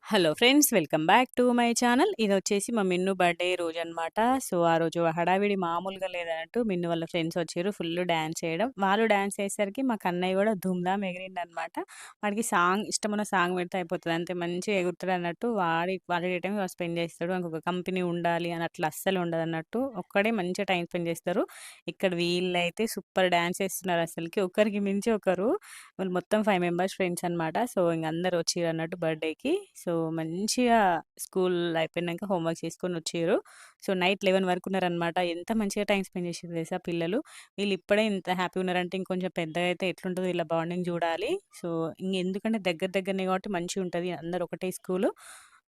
Hello friends, welcome back to my channel. ఇదొచ్చేసి మా Minnu birthday రోజనమాట. So, ఆ రోజు హడావిడి మామూలుగా లేదన్నట్టు మిన్ను వాళ్ళ ఫ్రెండ్స్ వచ్చారు. ఫుల్లు డాన్స్ చేయడం. వాళ్ళు డాన్స్ చేసేసరికి మా కన్నయ్య గూడా ధూమ్‌ధామ్ ఎగిరిండనమాట. వాడికి ఇష్టమున్న సాంగ్ పెడితే అయిపోతది. అంతే మంచిగా ఎగురుతాడన్నట్టు. వాడి టైం వాడు స్పెండ్ చేస్తాడు. ఇంకొక కంపెనీ ఉండాలి అని అట్లా అస్సలు ఉండదన్నట్టు. ఒక్కడే మంచిగా టైమ్ స్పెండ్ చేస్తారు. ఇక్కడ వీళ్ళైతే సూపర్ డాన్స్ చేస్తున్నారు అసలకి. ఒకరికి మించి ఒకరు. వాళ్ళు మొత్తం 5 మెంబర్స్ ఫ్రెండ్స్ అనమాట. సో, ఇంక అందరూ వచ్చిర్రన్నట్టు బర్త్‌డేకి. సో, మంచిగా స్కూల్ అయిపోయినంక హోంవర్క్ చేసుకొనొచ్చిర్రు. సో, నైట్ 11 వరకు ఉన్నారనమాట. ఎంత మంచిగా టైమ్ స్పెండ్ చేసిర్రు తెలుసా పిల్లలు. వీళ్ళు ఇప్పుడే ఇంత హ్యాపీగా ఉన్నారంటే ఇంకొంచెం పెద్దగా అయితే ఎట్లుంటదో వీళ్ళ బాండింగ్ చూడాలి. సో, ఇంగెందుకంటే దగ్గరనే కాబట్టి మంచిగుంటది. అందరూ ఒకటే స్కూలు.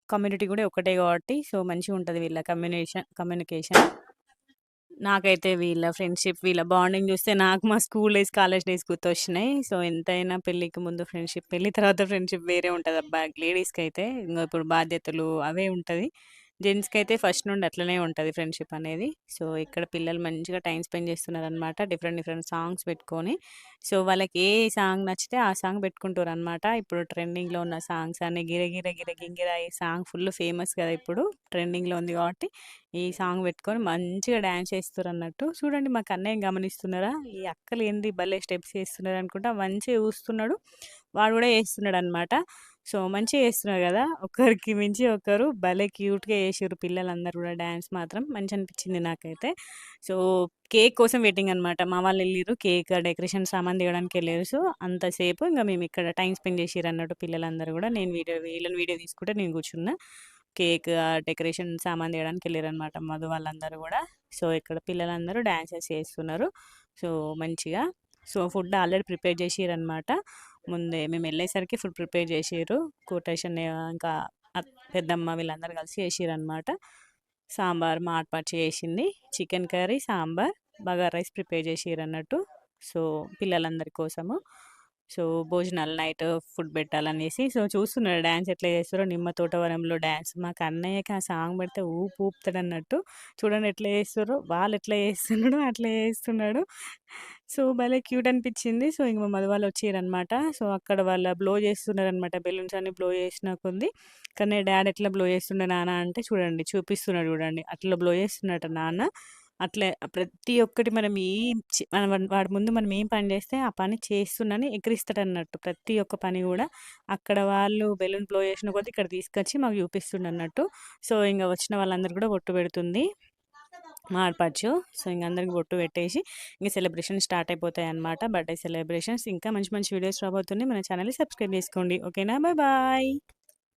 కమ్యూనిటీ కూడా ఒకటే కాబట్టి సో, మంచిగుంటది వీళ్ళ కమ్యూనికేషన్. నాకైతే వీళ్ళ ఫ్రెండ్‌షిప్, వీళ్ళ బాండింగ్ జూస్తే నాకు మా స్కూల్ డేస్, కాలేజ్ డేస్ గుర్తొచ్చినాయి. సో, ఎంతైనా పెళ్ళికి ముందు ఫ్రెండ్‌షిప్, పెళ్లి తర్వాత ఫ్రెండ్‌షిప్ వేరే ఉంటదబ్బా! లేడీస్‌కైతే. ఇంగ ఇప్పుడు బాధ్యతలు అవే ఉంటది. జెంట్స్‌కైతే ఫస్ట్ నుండి అట్లనే ఉంటది ఫ్రెండ్‌షిప్ అనేది. సో, ఇక్కడ పిల్లలు మంచిగా టైమ్ స్పెండ్ చేస్తున్నారనమాట. డిఫరెంట్ సాంగ్స్ పెట్టుకొని. సో, వాళ్ళకి ఏ సాంగ్ నచ్చితే ఆ సాంగ్ పెట్టుకుంటారనమాట. ఇప్పుడు ట్రెండింగ్‌లో ఉన్న సాంగ్స్ అని 'గిరగిర గిర గింగిర' ఈ సాంగ్ ఫుల్ ఫేమస్ కదా! ఇప్పుడు ట్రెండింగ్‌లో ఉంది కాబట్టి ఈ సాంగ్ పెట్టుకొని మంచిగా డాన్స్ చేస్తుర్రన్నట్టు. చూడండి మా కన్నయ్యని గమనిస్తున్నారా? ఈ అక్కలేంది భలే స్టెప్స్ ఏస్తున్నారనుకుంటా మంచిగా చూస్తున్నాడు. వాడు గూడా ఏస్తున్నాడనమాట. సో, మంచిగా ఏస్తున్నారు గదా! ఒకరికి మించి ఒకరు భలే క్యూట్‌గా ఏసిర్రు పిల్లలందరూ గూడా డాన్స్ మాత్రం మంచిగనిపించింది నాకైతే. సో, కేక్ కోసం వెయిటింగ్ అనమాట. మా వాళ్ళెళ్ళిర్రు కేక్ డెకరేషన్ సామాను తేవడానికెళ్ళిర్రు. సో, అంతసేపు ఇంగ మేమిక్కడ టైమ్ స్పెండ్ చేసిర్రన్నట్టు పిల్లలందరూ గూడా. వీళ్ళని వీడియో తీసుకుంటే నేను కూర్చున్నా. కేక్ డెకరేషన్ సామాను తేవడానికెళ్ళిర్రనమాట మధు వాళ్ళందరూ గూడా. సో, ఇక్కడ పిల్లలందరూ డాన్సెస్ చేస్తున్నారు. సో, మంచిగా. సో, ఫుడ్ ఆల్రెడీ ప్రిపేర్ చేసిర్రనమాట. ముందే మేమెళ్ళేసరికి ఫుడ్ ప్రిపేర్ చేసిర్రు. కొటేషన్ ఇంకా పెద్దమ్మ వీళ్ళందరూ కలిసి చేసిర్రనమాట. సాంబార్ మా ఆడపడుచు చేసింది. Chicken curry, sambar, bagara rice prepare చేసిర్రన్నట్టు. సో, పిల్లలందరి కోసము. సో, భోజనాలు నైట్ ఫుడ్ పెట్టాలనేసి. సో, చూస్తున్నాడు డాన్స్ ఎట్లా చేస్తారో 'నిమ్మ తోటవనంలో' డాన్స్. మా కన్నయ్యకి ఆ సాంగ్ పెడితే ఊపుతాడన్నట్టు. చూడండి ఎట్లా చేస్తుర్రో. వాళ్ళెట్లా చేస్తున్నాడో అట్లా చేస్తున్నాడు. సో, భలే క్యూట్ అనిపించింది. సో, ఇంక మా మధు వాళ్ళు వచ్చిర్రనమాట. సో, అక్కడ బ్లో చేస్తున్నారనమాట. బెలూన్స్ అన్నీ బ్లో చేసిన కొద్దీ, కానీ డాడీ ఎట్లా బ్లో చేస్తుండే నాన్న అంటే చూడండి చూపిస్తున్నాడు చూడండి. అట్లా బ్లో చేస్తున్నట నాన్న. అట్లే ప్రతి ఒక్కటి మనం ఏం వాడి ముందు మనం ఏం పని చేస్తే ఆ పని చేస్తున్నని ఎక్కిరిస్తాడన్నట్టు. ప్రతి ఒక్క పని గూడా అక్కడ వాళ్ళు బెలూన్ బ్లో చేసిన కొద్దీ ఇక్కడ తీసుకొచ్చి మాకు చూపిస్తుండన్నట్టు. సో, ఇంగ వచ్చిన వాళ్ళందరికి గూడా బొట్టు పెడుతుంది మా ఆడపడుచు. సో, ఇంగ అందరికి బొట్టు పెట్టేసి ఇంక సెలబ్రేషన్ స్టార్ట్ అయిపోతాయన్నమాట. Birthday celebrations. ఇంకా మంచి మంచి వీడియోస్ రాబోతున్నాయి. మన ఛానెల్‌ని సబ్స్క్రైబ్ చేసుకోండి. ఓకేనా? Bye bye.